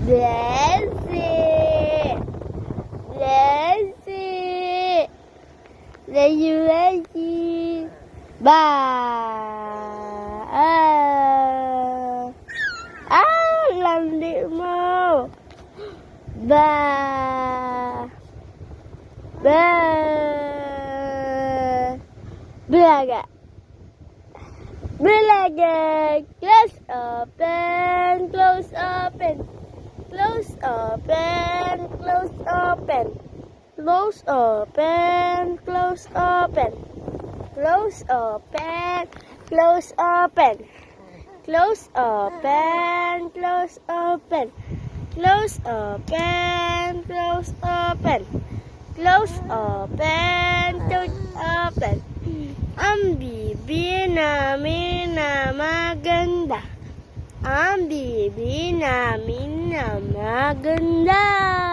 Blessy. Blessy. Blessy. Ba. Landi mo. Ba. Ba. Belaga. Belaga. Close open. Close open. Close open. Close open. Close open. Close open. Close open. Close open. Close open. Close open. Close open. Close open. Close open. Close open. Ang bibi namin na maganda. Ang bibi namin na maganda.